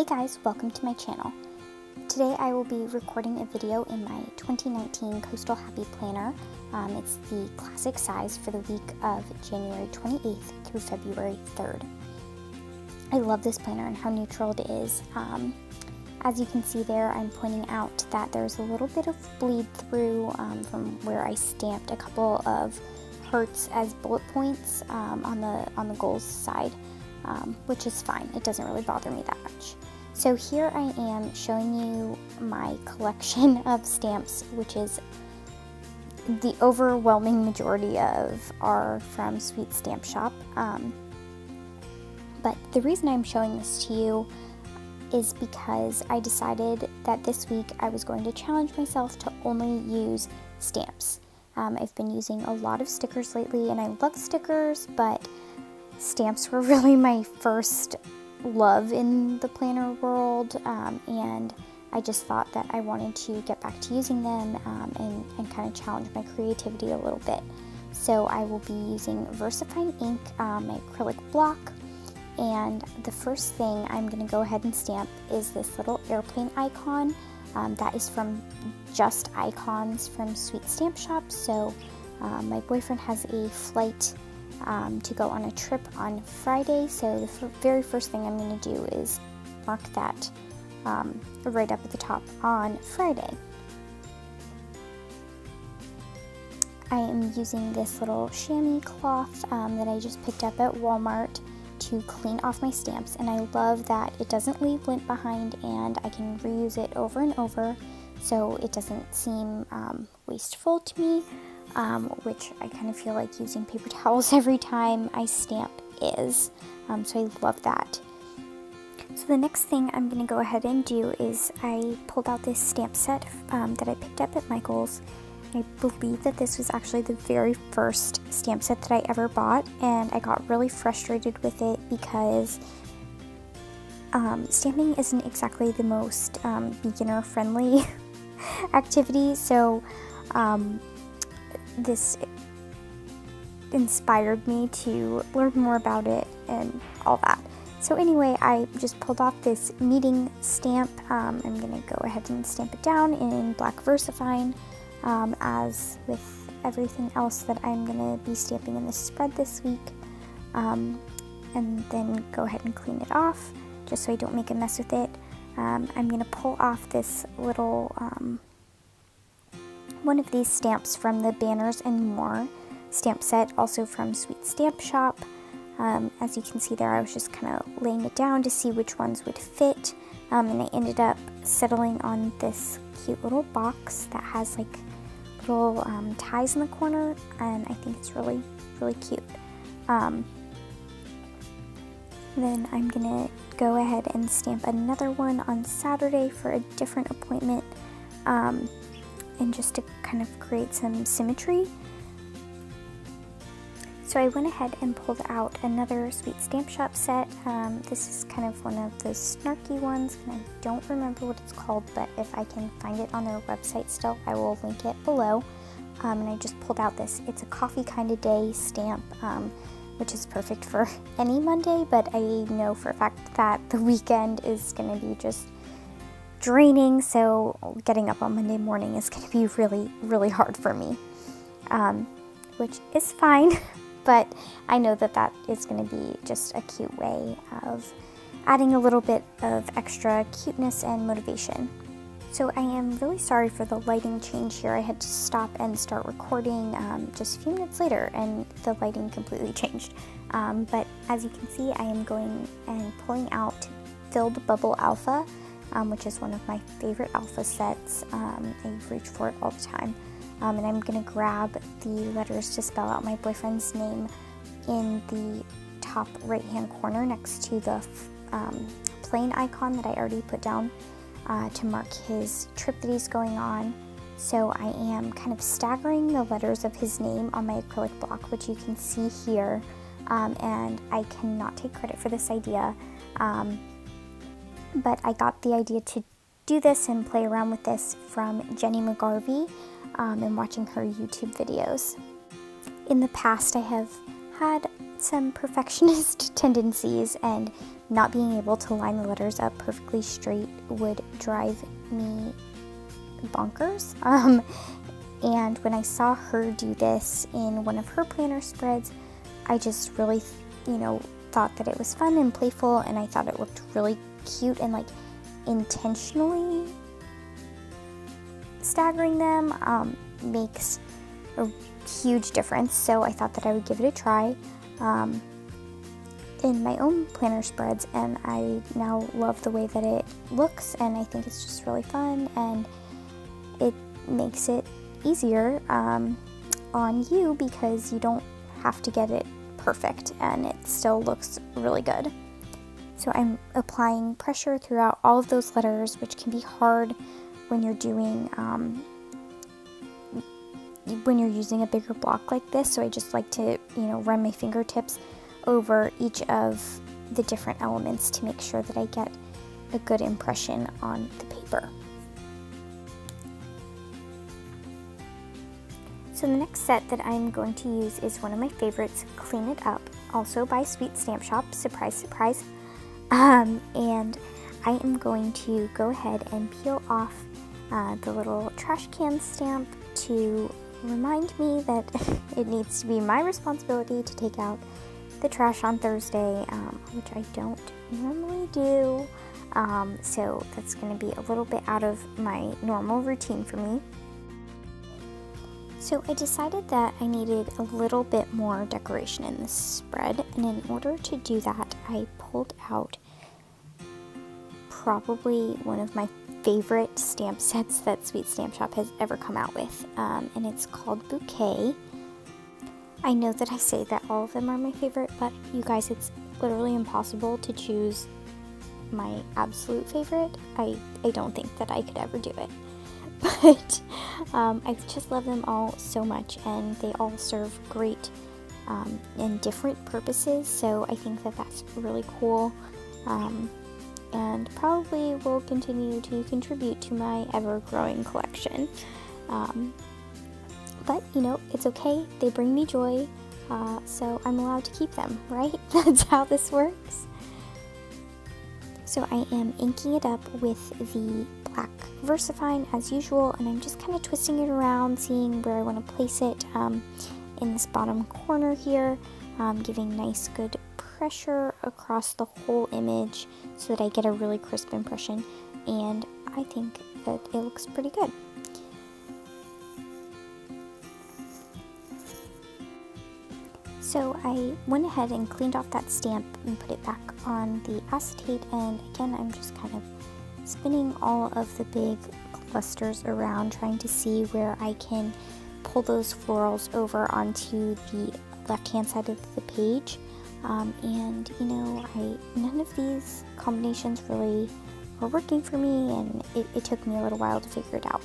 Hey guys, welcome to my channel. Today I will be recording a video in my 2019 Coastal Happy Planner. It's the classic size for the week of January 28th through February 3rd. I love this planner and how neutral it is. As you can see there, I'm pointing out that there's a little bit of bleed through from where I stamped a couple of hearts as bullet points on the goals side. Which is fine. It doesn't really bother me that much. So here I am showing you my collection of stamps, which is the overwhelming majority of are from Sweet Stamp Shop. But the reason I'm showing this to you is because I decided that this week I was going to challenge myself to only use stamps. I've been using a lot of stickers lately, and I love stickers, but stamps were really my first love in the planner world, and I just thought that I wanted to get back to using them and kind of challenge my creativity a little bit. So I will be using VersaFine ink, my acrylic block, and the first thing I'm going to go ahead and stamp is this little airplane icon. That is from Just Icons from Sweet Stamp Shop. So my boyfriend has a flight to go on a trip on Friday, so the very first thing I'm going to do is mark that right up at the top on Friday. I am using this little chamois cloth that I just picked up at Walmart to clean off my stamps, and I love that it doesn't leave lint behind and I can reuse it over and over, so it doesn't seem wasteful to me. Which I kind of feel like using paper towels every time I stamp is. So I love that. So the next thing I'm going to go ahead and do is I pulled out this stamp set that I picked up at Michael's. I believe that this was actually the very first stamp set that I ever bought, and I got really frustrated with it because stamping isn't exactly the most beginner-friendly activity, so this inspired me to learn more about it and all that. So anyway, I just pulled off this meeting stamp. I'm going to go ahead and stamp it down in black VersaFine, as with everything else that I'm going to be stamping in this spread this week, and then go ahead and clean it off just so I don't make a mess with it. I'm going to pull off this little one of these stamps from the Banners and More stamp set, also from Sweet Stamp Shop. As you can see there, I was just kind of laying it down to see which ones would fit, and I ended up settling on this cute little box that has like little ties in the corner, and I think it's really, really cute. Then I'm gonna go ahead and stamp another one on Saturday for a different appointment, and just to kind of create some symmetry. So I went ahead and pulled out another Sweet Stamp Shop set. This is kind of one of those snarky ones, and I don't remember what it's called, but if I can find it on their website still, I will link it below. And I just pulled out this It's a Coffee Kinda Day stamp, which is perfect for any Monday, but I know for a fact that the weekend is going to be just draining, so getting up on Monday morning is going to be really, really hard for me, which is fine, but I know that that is going to be just a cute way of adding a little bit of extra cuteness and motivation. So I am really sorry for the lighting change here. I had to stop and start recording just a few minutes later, and the lighting completely changed. But as you can see, I am going and pulling out Filled Bubble Alpha, which is one of my favorite alpha sets. I reach for it all the time. And I'm going to grab the letters to spell out my boyfriend's name in the top right hand corner next to the plane icon that I already put down to mark his trip that he's going on. So I am kind of staggering the letters of his name on my acrylic block, which you can see here, and I cannot take credit for this idea. But I got the idea to do this and play around with this from Jenny McGarvey and watching her YouTube videos. In the past, I have had some perfectionist tendencies and not being able to line the letters up perfectly straight would drive me bonkers. And when I saw her do this in one of her planner spreads, I just really, thought that it was fun and playful, and I thought it looked really cute, and like intentionally staggering them makes a huge difference. So I thought that I would give it a try in my own planner spreads, and I now love the way that it looks, and I think it's just really fun, and it makes it easier on you because you don't have to get it perfect, and it still looks really good. So I'm applying pressure throughout all of those letters, which can be hard when you're doing when you're using a bigger block like this. So I just like to run my fingertips over each of the different elements to make sure that I get a good impression on the paper. So the next set that I'm going to use is one of my favorites, Clean It Up, also by Sweet Stamp Shop, surprise, surprise. And I am going to go ahead and peel off the little trash can stamp to remind me that it needs to be my responsibility to take out the trash on Thursday, which I don't normally do. So that's going to be a little bit out of my normal routine for me. So I decided that I needed a little bit more decoration in this spread, and in order to do that, I pulled out probably one of my favorite stamp sets that Sweet Stamp Shop has ever come out with, and it's called Bouquet. I know that I say that all of them are my favorite, but you guys, it's literally impossible to choose my absolute favorite. I don't think that I could ever do it. But I just love them all so much, and they all serve great and different purposes, so I think that that's really cool, and probably will continue to contribute to my ever-growing collection. But, it's okay. They bring me joy, so I'm allowed to keep them, right? That's how this works. So I am inking it up with the black VersaFine as usual, and I'm just kind of twisting it around, seeing where I want to place it in this bottom corner here, giving nice good pressure across the whole image so that I get a really crisp impression, and I think that it looks pretty good. So I went ahead and cleaned off that stamp and put it back on the acetate, and again I'm just kind of spinning all of the big clusters around, trying to see where I can pull those florals over onto the left hand side of the page, and none of these combinations really were working for me, and it took me a little while to figure it out.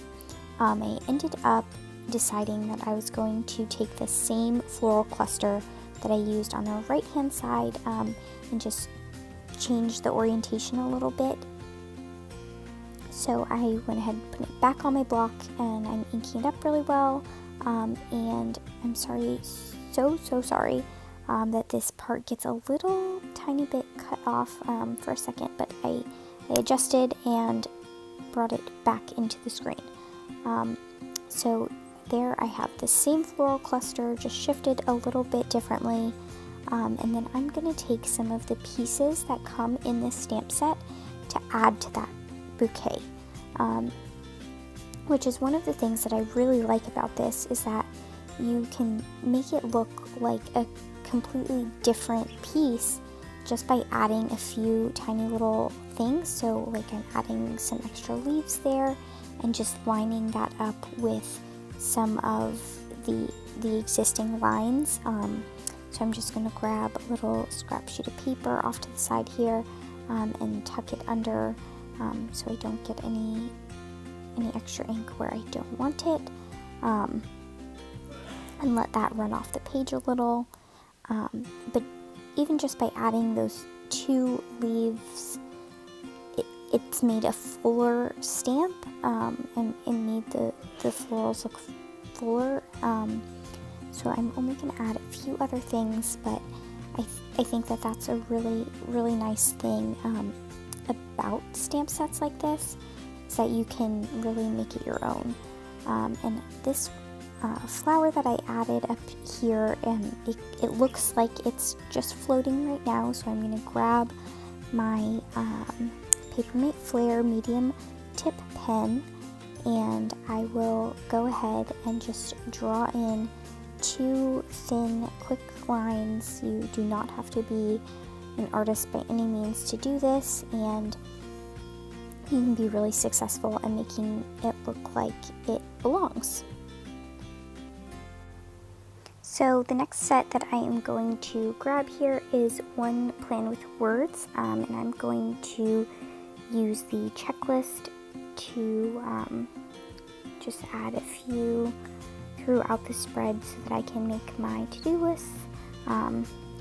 I ended up deciding that I was going to take the same floral cluster that I used on the right hand side and just change the orientation a little bit. So I went ahead and put it back on my block, and I'm inking it up really well, and I'm sorry, so sorry that this part gets a little tiny bit cut off for a second, but I adjusted and brought it back into the screen. So there I have the same floral cluster, just shifted a little bit differently, and then I'm going to take some of the pieces that come in this stamp set to add to that bouquet, which is one of the things that I really like about this, is that you can make it look like a completely different piece just by adding a few tiny little things. So like I'm adding some extra leaves there and just lining that up with some of the existing lines. So I'm just going to grab a little scrap sheet of paper off to the side here and tuck it under so I don't get any extra ink where I don't want it, and let that run off the page a little. But even just by adding those two leaves, it's made a fuller stamp, and made the florals look fuller. So I'm only going to add a few other things, but I think that that's a really, really nice thing about stamp sets like this, is that you can really make it your own. And this flower that I added up here, it looks like it's just floating right now, so I'm going to grab my Papermate Flair medium tip pen, and I will go ahead and just draw in 2 thin, quick lines. You do not have to be an artist by any means to do this, and you can be really successful at making it look like it belongs. So the next set that I am going to grab here is One Plan with Words, and I'm going to use the checklist to just add a few throughout the spread so that I can make my to-do lists.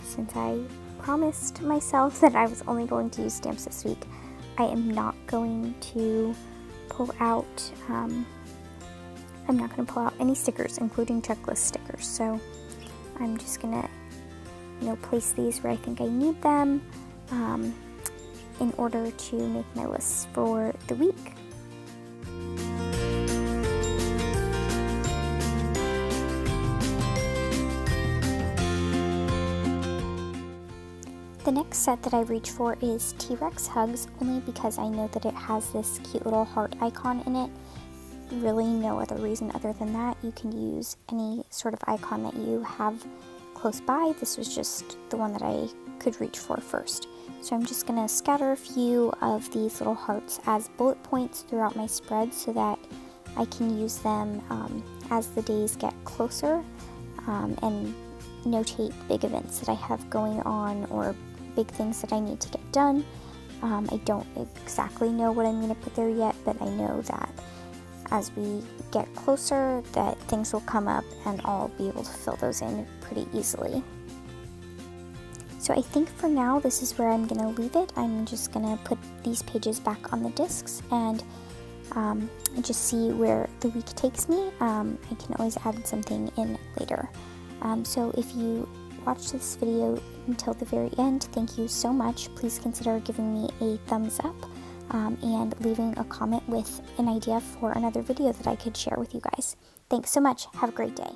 Since I promised myself that I was only going to use stamps this week, I am not going to pull out any stickers, including checklist stickers. So I'm just gonna, place these where I think I need them in order to make my lists for the week. The next set that I reach for is T-Rex Hugs, only because I know that it has this cute little heart icon in it. Really no other reason other than that. You can use any sort of icon that you have close by. This was just the one that I could reach for first. So I'm just going to scatter a few of these little hearts as bullet points throughout my spread so that I can use them as the days get closer and notate big events that I have going on or big things that I need to get done. I don't exactly know what I'm going to put there yet, but I know that as we get closer that things will come up and I'll be able to fill those in pretty easily. So I think for now this is where I'm going to leave it. I'm just going to put these pages back on the discs and just see where the week takes me. I can always add something in later. So if you watched this video until the very end, thank you so much. Please consider giving me a thumbs up and leaving a comment with an idea for another video that I could share with you guys. Thanks so much. Have a great day.